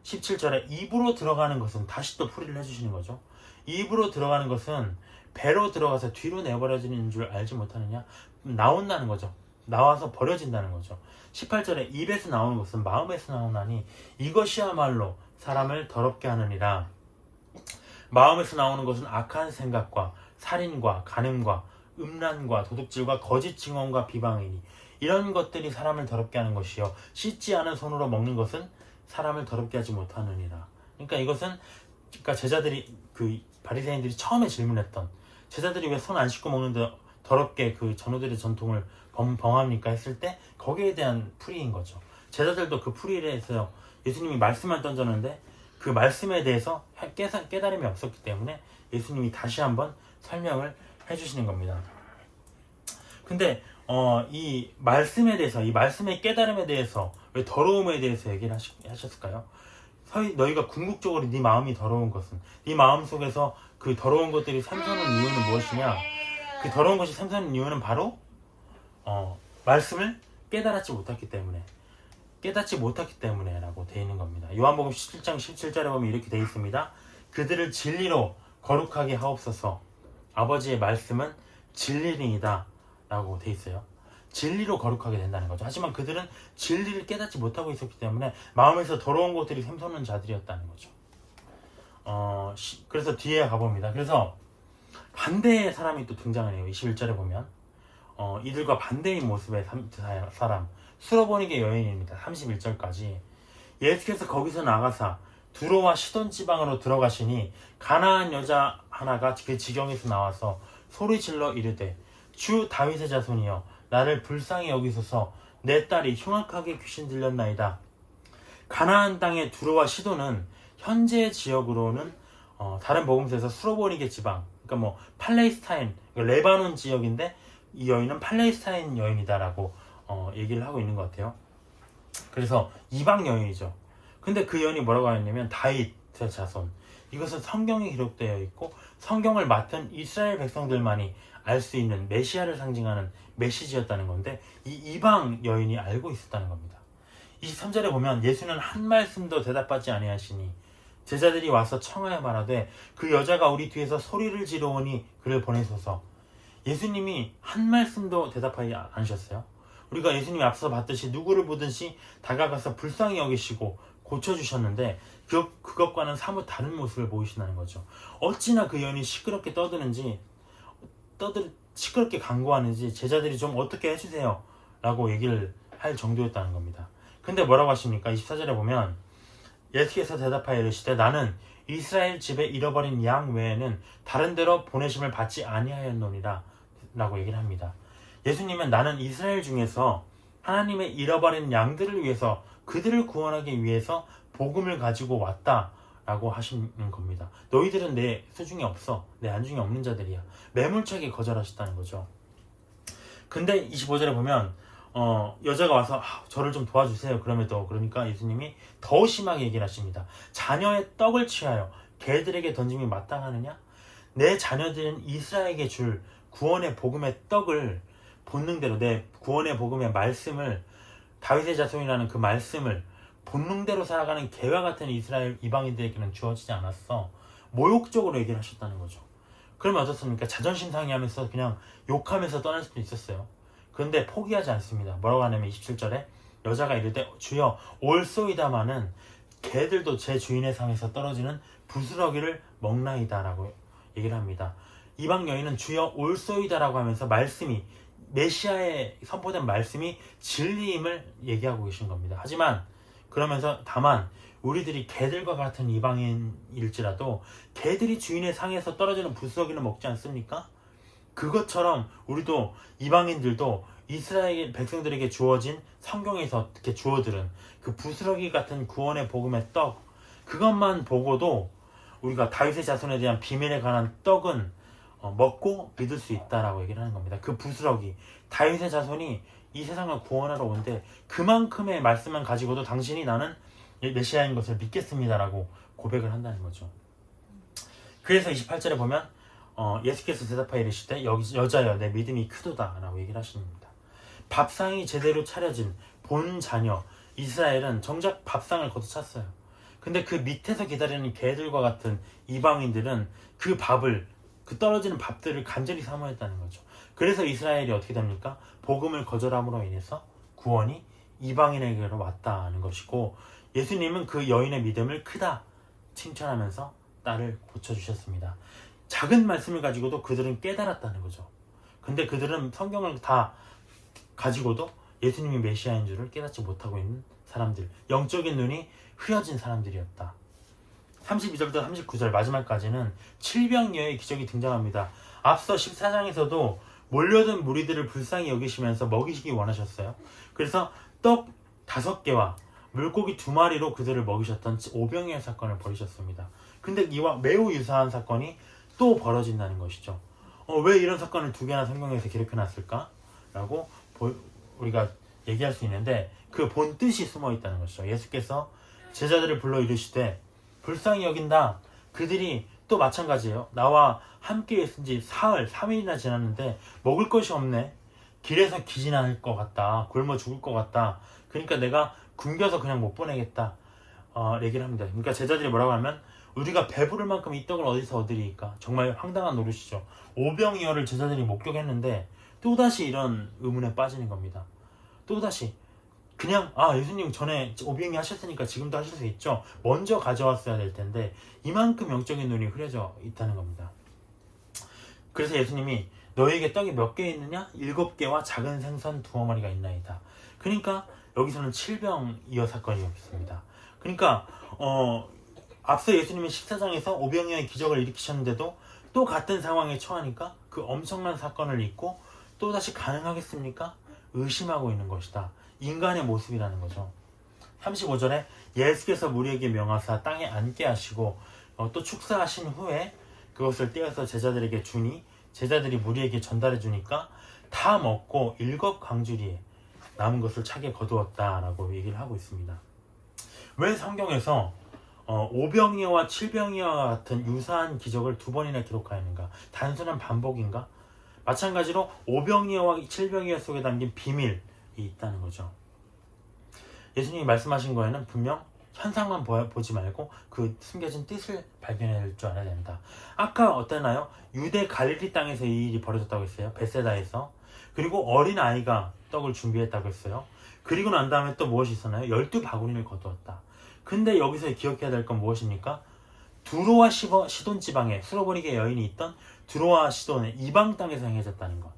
17절에 입으로 들어가는 것은, 다시 또 풀이를 해주시는 거죠. 입으로 들어가는 것은 배로 들어가서 뒤로 내버려지는 줄 알지 못하느냐? 나온다는 거죠. 나와서 버려진다는 거죠. 18절에 입에서 나오는 것은 마음에서 나오나니 이것이야말로 사람을 더럽게 하느니라. 마음에서 나오는 것은 악한 생각과 살인과 간음과 음란과 도둑질과 거짓 증언과 비방이니 이런 것들이 사람을 더럽게 하는 것이요 씻지 않은 손으로 먹는 것은 사람을 더럽게 하지 못하느니라. 그러니까 제자들이, 그 바리새인들이 처음에 질문했던, 제자들이 왜 손 안 씻고 먹는데 더럽게 그 전우들의 전통을 범합니까 했을 때 거기에 대한 풀이인 거죠. 제자들도 그 풀이에 대해서 예수님이 말씀만 던졌는데 그 말씀에 대해서 깨달음이 없었기 때문에 예수님이 다시 한번 설명을 해주시는 겁니다. 근데 이 말씀에 대해서, 이 말씀의 깨달음에 대해서, 왜 더러움에 대해서 얘기를 하셨을까요? 너희가 궁극적으로 네 마음이 더러운 것은, 네 마음 속에서 그 더러운 것들이 샘솟는 이유는 무엇이냐? 그 더러운 것이 샘솟는 이유는 바로 말씀을 깨달았지 못했기 때문에, 깨닫지 못했기 때문에 라고 되어 있는 겁니다. 요한복음 17장 17절에 보면 이렇게 되어 있습니다. 그들을 진리로 거룩하게 하옵소서. 아버지의 말씀은 진리이다 라고 되어 있어요. 진리로 거룩하게 된다는 거죠. 하지만 그들은 진리를 깨닫지 못하고 있었기 때문에 마음에서 더러운 것들이 샘솟는 자들이었다는 거죠. 그래서 뒤에 가봅니다. 그래서 반대의 사람이 또 등장을 해요. 21절에 보면 이들과 반대인 모습의 사람 수로보니게 여인입니다. 31절까지 예수께서 거기서 나가사 두로와 시돈 지방으로 들어가시니 가나안 여자 하나가 그 지경에서 나와서 소리질러 이르되 주 다윗의 자손이여 나를 불쌍히 여기소서 내 딸이 흉악하게 귀신 들렸나이다. 가나안 땅의 두로와 시돈은 현재 지역으로는 다른 복음서에서 수로보니게 지방, 그러니까 뭐 팔레스타인, 그러니까 레바논 지역인데 이 여인은 팔레스타인 여인이다라고 얘기를 하고 있는 것 같아요. 그래서 이방 여인이죠. 근데 그 여인이 뭐라고 하냐면 다윗의 자손. 이것은 성경에 기록되어 있고 성경을 맡은 이스라엘 백성들만이 알 수 있는 메시아를 상징하는 메시지였다는 건데 이 이방 여인이 알고 있었다는 겁니다. 23절에 보면 예수는 한 말씀도 대답하지 아니하시니 제자들이 와서 청하여 말하되 그 여자가 우리 뒤에서 소리를 지르오니 그를 보내소서. 예수님이 한 말씀도 대답하지 않으셨어요. 우리가 예수님이 앞서 봤듯이 누구를 보든지 다가가서 불쌍히 여기시고 고쳐주셨는데 그것과는 사뭇 다른 모습을 보이신다는 거죠. 어찌나 그 여인이 시끄럽게 시끄럽게 간구하는지 제자들이 좀 어떻게 해주세요 라고 얘기를 할 정도였다는 겁니다. 근데 뭐라고 하십니까? 24절에 보면 예수께서 대답하여 이르시되 나는 이스라엘 집에 잃어버린 양 외에는 다른 데로 보내심을 받지 아니하였노니라 라고 얘기를 합니다. 예수님은 나는 이스라엘 중에서 하나님의 잃어버린 양들을 위해서 그들을 구원하기 위해서 복음을 가지고 왔다 라고 하시는 겁니다. 너희들은 내 수중에 없어. 내 안중에 없는 자들이야. 매몰차게 거절하셨다는 거죠. 근데 25절에 보면 여자가 와서 저를 좀 도와주세요. 그러니까 예수님이 더 심하게 얘기를 하십니다. 자녀의 떡을 취하여 개들에게 던짐이 마땅하느냐? 내 자녀들은 이스라엘에게 줄 구원의 복음의 떡을 본능대로 내 구원의 복음의 말씀을 다윗의 자손이라는 그 말씀을 본능대로 살아가는 개와 같은 이스라엘 이방인들에게는 주어지지 않았어. 모욕적으로 얘기를 하셨다는 거죠. 그러면 어떻습니까? 자존심 상해하면서 그냥 욕하면서 떠날 수도 있었어요. 그런데 포기하지 않습니다. 뭐라고 하냐면 27절에 여자가 이르되 주여 올소이다마는 개들도 제 주인의 상에서 떨어지는 부스러기를 먹나이다 라고 얘기를 합니다. 이방 여인은 주여 올소이다라고 하면서 말씀이 메시아에 선포된 말씀이 진리임을 얘기하고 계신 겁니다. 하지만 그러면서 다만 우리들이 개들과 같은 이방인일지라도 개들이 주인의 상에서 떨어지는 부스러기는 먹지 않습니까? 그것처럼 우리도 이방인들도 이스라엘 백성들에게 주어진 성경에서 이렇게 주어들은 그 부스러기 같은 구원의 복음의 떡, 그것만 보고도 우리가 다윗의 자손에 대한 비밀에 관한 떡은 먹고 믿을 수 있다라고 얘기를 하는 겁니다. 그 부스러기, 다윗의 자손이 이 세상을 구원하러 온데 그만큼의 말씀만 가지고도 당신이 나는 메시아인 것을 믿겠습니다라고 고백을 한다는 거죠. 그래서 28절에 보면 예수께서 대답하여 이르시되 여자여 내 믿음이 크도다 라고 얘기를 하십니다. 밥상이 제대로 차려진 본 자녀 이스라엘은 정작 밥상을 걷어찼어요. 근데 그 밑에서 기다리는 개들과 같은 이방인들은 그 떨어지는 밥들을 간절히 사모했다는 거죠. 그래서 이스라엘이 어떻게 됩니까? 복음을 거절함으로 인해서 구원이 이방인에게로 왔다는 것이고, 예수님은 그 여인의 믿음을 크다 칭찬하면서 딸을 고쳐주셨습니다. 작은 말씀을 가지고도 그들은 깨달았다는 거죠. 근데 그들은 성경을 다 가지고도 예수님이 메시아인 줄을 깨닫지 못하고 있는 사람들, 영적인 눈이 흐려진 사람들이었다. 32절부터 39절 마지막까지는 칠병녀의 기적이 등장합니다. 앞서 14장에서도 몰려든 무리들을 불쌍히 여기시면서 먹이시기 원하셨어요. 그래서 떡 5개와 물고기 2마리로 그들을 먹이셨던 오병이어 사건을 벌이셨습니다. 근데 이와 매우 유사한 사건이 또 벌어진다는 것이죠. 왜 이런 사건을 2개나 성경에서 기록해놨을까? 라고 우리가 얘기할 수 있는데 그 본 뜻이 숨어 있다는 것이죠. 예수께서 제자들을 불러 이르시되 불쌍히 여긴다. 그들이 또 마찬가지예요. 나와 함께 있은 지 사흘, 3일이나 지났는데 먹을 것이 없네. 길에서 기진할 것 같다. 굶어 죽을 것 같다. 그러니까 내가 굶겨서 그냥 못 보내겠다 얘기를 합니다. 그러니까 제자들이 뭐라고 하면 우리가 배부를 만큼 이 떡을 어디서 얻으리까? 정말 황당한 노릇이죠. 오병이어를 제자들이 목격했는데 또다시 이런 의문에 빠지는 겁니다. 또다시 그냥 예수님 전에 오병이 하셨으니까 지금도 하실 수 있죠. 먼저 가져왔어야 될 텐데 이만큼 영적인 눈이 흐려져 있다는 겁니다. 그래서 예수님이 너에게 떡이 몇 개 있느냐? 7개와 작은 생선 2어머니가 있나이다. 그러니까 여기서는 7병이어 사건이 없습니다. 그러니까 앞서 예수님은 식사장에서 오병이어의 기적을 일으키셨는데도 또 같은 상황에 처하니까 그 엄청난 사건을 잊고 또다시 가능하겠습니까? 의심하고 있는 것이다. 인간의 모습이라는 거죠. 35절에 예수께서 무리에게 명하사 땅에 앉게 하시고 또 축사하신 후에 그것을 떼어서 제자들에게 주니 제자들이 무리에게 전달해 주니까 다 먹고 7광주리에 남은 것을 차게 거두었다라고 얘기를 하고 있습니다. 왜 성경에서 오병이어와 칠병이어와 같은 유사한 기적을 2번이나 기록하였는가? 단순한 반복인가? 마찬가지로 오병이어와 칠병이어 속에 담긴 비밀이 있다는 거죠. 예수님이 말씀하신 거에는 분명 현상만 보지 말고 그 숨겨진 뜻을 발견할 줄 알아야 된다. 아까 어땠나요? 유대 갈릴리 땅에서 이 일이 벌어졌다고 했어요. 베세다에서. 그리고 어린아이가 떡을 준비했다고 했어요. 그리고 난 다음에 또 무엇이 있었나요? 12바구니를 거두었다. 근데 여기서 기억해야 될 건 무엇입니까? 두로와 시돈 지방에 수로보니게 여인이 있던 두로와 시돈의 이방 땅에서 행해졌다는 것.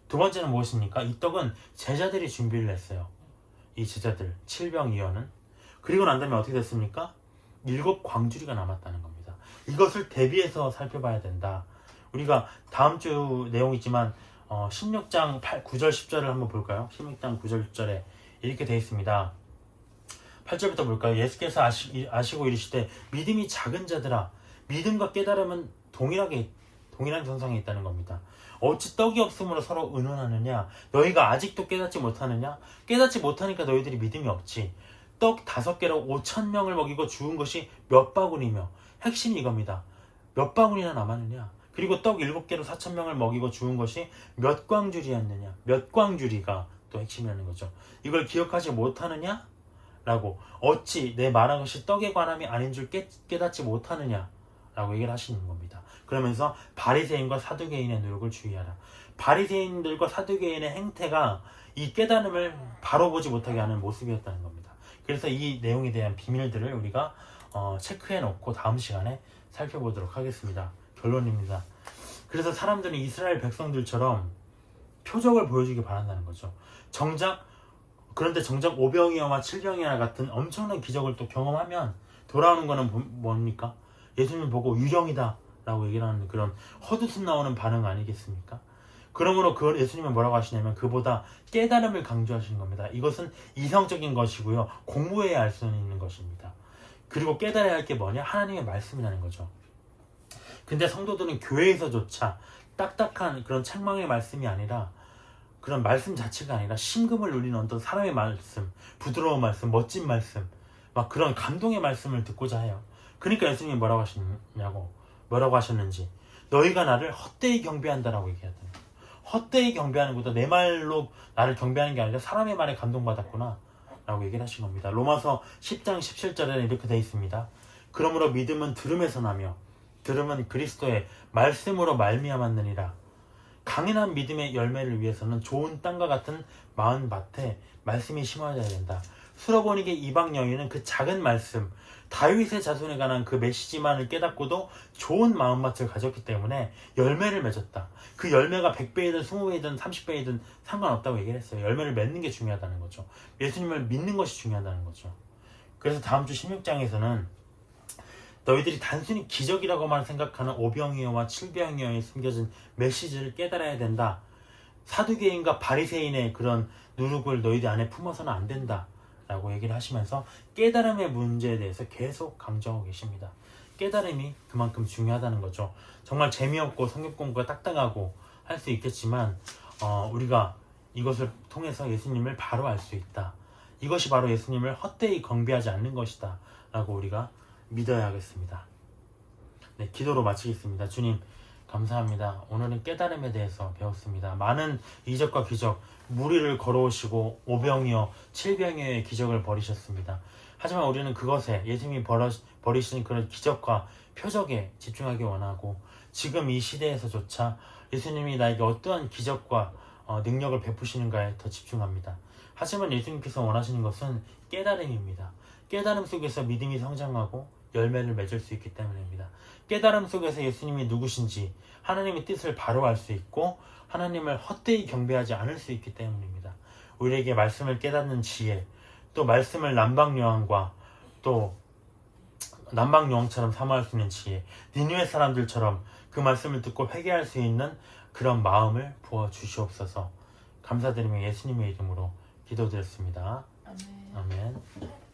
두 번째는 무엇입니까? 이 떡은 제자들이 준비를 했어요. 이 제자들 7병이어는. 그리고 난 다음에 어떻게 됐습니까? 7광주리가 남았다는 겁니다. 이것을 대비해서 살펴봐야 된다. 우리가 다음 주 내용이지만 16장 9절 10절을 한번 볼까요? 16장 9절 10절에 이렇게 되어 있습니다. 8절부터 볼까요? 예수께서 아시고 이르시되 믿음이 작은 자들아, 믿음과 깨달음은 동일한 형상에 있다는 겁니다. 어찌 떡이 없으므로 서로 의논하느냐? 너희가 아직도 깨닫지 못하느냐? 깨닫지 못하니까 너희들이 믿음이 없지. 떡 5개로 5,000명을 먹이고 죽은 것이 몇 바구니며, 핵심이 이겁니다. 몇 바구니나 남았느냐? 그리고 떡 7개로 4,000명을 먹이고 죽은 것이 몇 광주리였느냐? 몇 광주리가 또 핵심이라는 거죠. 이걸 기억하지 못하느냐? 라고, 어찌 내 말한 것이 떡에 관함이 아닌 줄 깨닫지 못하느냐? 라고 얘기를 하시는 겁니다. 그러면서 바리새인과 사두개인의 노력을 주의하라. 바리새인들과 사두개인의 행태가 이 깨달음을 바로 보지 못하게 하는 모습이었다는 겁니다. 그래서 이 내용에 대한 비밀들을 우리가 체크해 놓고 다음 시간에 살펴보도록 하겠습니다. 결론입니다. 그래서 사람들은 이스라엘 백성들처럼 표적을 보여주기 바란다는 거죠. 그런데 정작 오병이어와 칠병이어 같은 엄청난 기적을 또 경험하면 돌아오는 거는 뭡니까? 예수님 보고 유령이다 라고 얘기를 하는 그런 헛웃음 나오는 반응 아니겠습니까? 그러므로 예수님은 뭐라고 하시냐면 그보다 깨달음을 강조하시는 겁니다. 이것은 이성적인 것이고요. 공부해야 알 수 있는 것입니다. 그리고 깨달아야 할 게 뭐냐? 하나님의 말씀이라는 거죠. 근데 성도들은 교회에서조차 딱딱한 그런 책망의 말씀이 아니라, 그런 말씀 자체가 아니라 심금을 울리는 어떤 사람의 말씀, 부드러운 말씀, 멋진 말씀, 막 그런 감동의 말씀을 듣고자 해요. 그러니까 예수님이 뭐라고 하셨는지, 너희가 나를 헛되이 경배한다라고 얘기하더라고요. 헛되이 경배하는 것도 내 말로 나를 경배하는 게 아니라 사람의 말에 감동받았구나 라고 얘기를 하신 겁니다. 로마서 10장 17절에는 이렇게 되어 있습니다. 그러므로 믿음은 들음에서 나며 들음은 그리스도의 말씀으로 말미암았느니라. 강인한 믿음의 열매를 위해서는 좋은 땅과 같은 마은 밭에 말씀이 심어져야 된다. 수로보니게 이방 여인은 그 작은 말씀, 다윗의 자손에 관한 그 메시지만을 깨닫고도 좋은 마음밭을 가졌기 때문에 열매를 맺었다. 그 열매가 100배이든 20배이든 30배이든 상관없다고 얘기를 했어요. 열매를 맺는 게 중요하다는 거죠. 예수님을 믿는 것이 중요하다는 거죠. 그래서 다음 주 16장에서는 너희들이 단순히 기적이라고만 생각하는 오병이어와 칠병이어에 숨겨진 메시지를 깨달아야 된다. 사두개인과 바리새인의 그런 누룩을 너희들 안에 품어서는 안 된다 라고 얘기를 하시면서 깨달음의 문제에 대해서 계속 강조하고 계십니다. 깨달음이 그만큼 중요하다는 거죠. 정말 재미없고 성경 공부가 딱딱하고 할 수 있겠지만 우리가 이것을 통해서 예수님을 바로 알 수 있다. 이것이 바로 예수님을 헛되이 경배하지 않는 것이다 라고 우리가 믿어야 하겠습니다. 네, 기도로 마치겠습니다. 주님, 감사합니다. 오늘은 깨달음에 대해서 배웠습니다. 많은 이적과 기적, 무리를 걸어오시고 오병이어, 칠병이어의 기적을 벌이셨습니다. 하지만 우리는 그것에 예수님이 벌이신 그런 기적과 표적에 집중하기 원하고 지금 이 시대에서조차 예수님이 나에게 어떠한 기적과 능력을 베푸시는가에 더 집중합니다. 하지만 예수님께서 원하시는 것은 깨달음입니다. 깨달음 속에서 믿음이 성장하고 열매를 맺을 수 있기 때문입니다. 깨달음 속에서 예수님이 누구신지 하나님의 뜻을 바로 알 수 있고 하나님을 헛되이 경배하지 않을 수 있기 때문입니다. 우리에게 말씀을 깨닫는 지혜, 또 말씀을 남방요한과 또 남방요한처럼 사모할 수 있는 지혜, 니느웨 사람들처럼 그 말씀을 듣고 회개할 수 있는 그런 마음을 부어주시옵소서. 감사드리며 예수님의 이름으로 기도드렸습니다. 아멘. 아멘.